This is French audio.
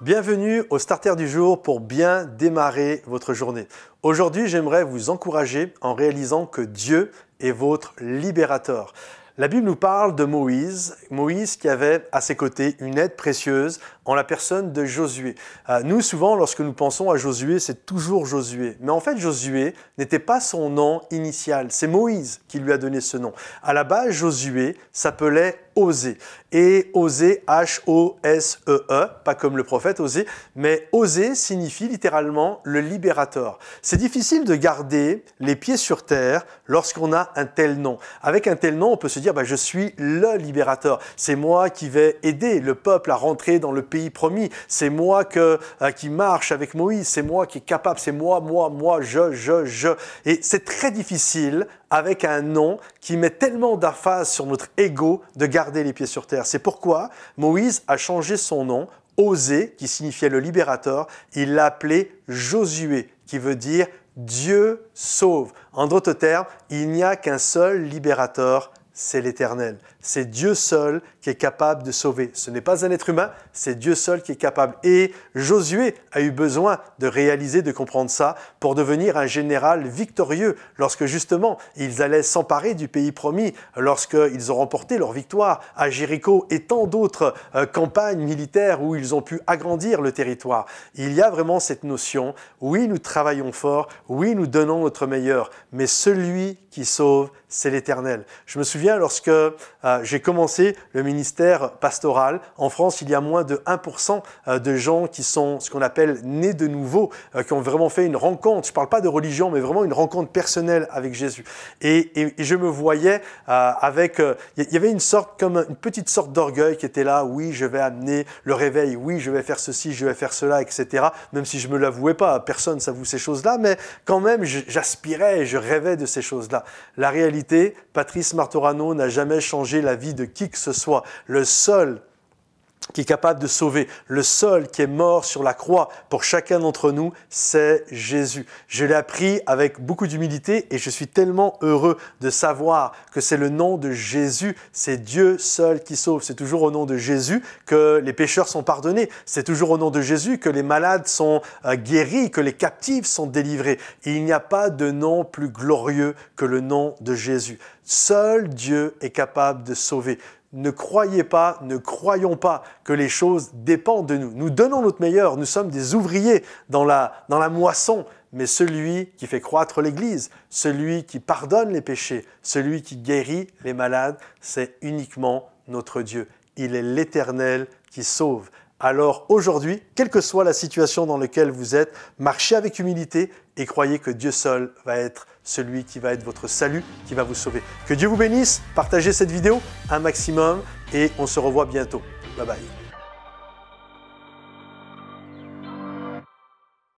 Bienvenue au Starter du jour pour bien démarrer votre journée. Aujourd'hui, j'aimerais vous encourager en réalisant que Dieu est votre libérateur. La Bible nous parle de Moïse qui avait à ses côtés une aide précieuse en la personne de Josué. Nous, souvent, lorsque nous pensons à Josué, c'est toujours Josué. Mais en fait, Josué n'était pas son nom initial. C'est Moïse qui lui a donné ce nom. À la base, Josué s'appelait Osée. Et Osée, H-O-S-E-E, pas comme le prophète Osée, mais Osée signifie littéralement le libérateur. C'est difficile de garder les pieds sur terre lorsqu'on a un tel nom. Avec un tel nom, on peut se dire je suis le libérateur. C'est moi qui vais aider le peuple à rentrer dans le pays promis. C'est moi qui marche avec Moïse. C'est moi qui est capable. C'est moi, je. Et c'est très difficile avec un nom qui met tellement d'emphase sur notre ego de garder les pieds sur terre. C'est pourquoi Moïse a changé son nom, Osée, qui signifiait le libérateur. Il l'a appelé Josué, qui veut dire Dieu sauve. En d'autres termes, il n'y a qu'un seul libérateur, c'est l'Éternel. C'est Dieu seul qui est capable de sauver. Ce n'est pas un être humain, c'est Dieu seul qui est capable. Et Josué a eu besoin de réaliser, de comprendre ça pour devenir un général victorieux lorsque justement ils allaient s'emparer du pays promis, lorsqu'ils ont remporté leur victoire à Jéricho et tant d'autres campagnes militaires où ils ont pu agrandir le territoire. Il y a vraiment cette notion, oui, nous travaillons fort, oui, nous donnons notre meilleur, mais celui qui sauve, c'est l'Éternel. Je me souviens lorsque j'ai commencé le ministère pastoral. En France, il y a moins de 1% de gens qui sont ce qu'on appelle nés de nouveau, qui ont vraiment fait une rencontre. Je ne parle pas de religion, mais vraiment une rencontre personnelle avec Jésus. Et je me voyais avec... Il y avait une petite sorte d'orgueil qui était là. Oui, je vais amener le réveil. Oui, je vais faire ceci, je vais faire cela, etc. Même si je ne me l'avouais pas, personne ne s'avoue ces choses-là. Mais quand même, j'aspirais et je rêvais de ces choses-là. La réalité, Patrice Martorano n'a jamais changé la vie de qui que ce soit. Le seul qui est capable de sauver, le seul qui est mort sur la croix pour chacun d'entre nous, c'est Jésus. Je l'ai appris avec beaucoup d'humilité et je suis tellement heureux de savoir que c'est le nom de Jésus, c'est Dieu seul qui sauve. C'est toujours au nom de Jésus que les pécheurs sont pardonnés. C'est toujours au nom de Jésus que les malades sont guéris, que les captifs sont délivrés. Et il n'y a pas de nom plus glorieux que le nom de Jésus. Seul Dieu est capable de sauver. Ne croyez pas, ne croyons pas que les choses dépendent de nous. Nous donnons notre meilleur, nous sommes des ouvriers dans la moisson, mais celui qui fait croître l'Église, celui qui pardonne les péchés, celui qui guérit les malades, c'est uniquement notre Dieu. Il est l'Éternel qui sauve. Alors aujourd'hui, quelle que soit la situation dans laquelle vous êtes, marchez avec humilité et croyez que Dieu seul va être celui qui va être votre salut, qui va vous sauver. Que Dieu vous bénisse, partagez cette vidéo un maximum et on se revoit bientôt. Bye bye.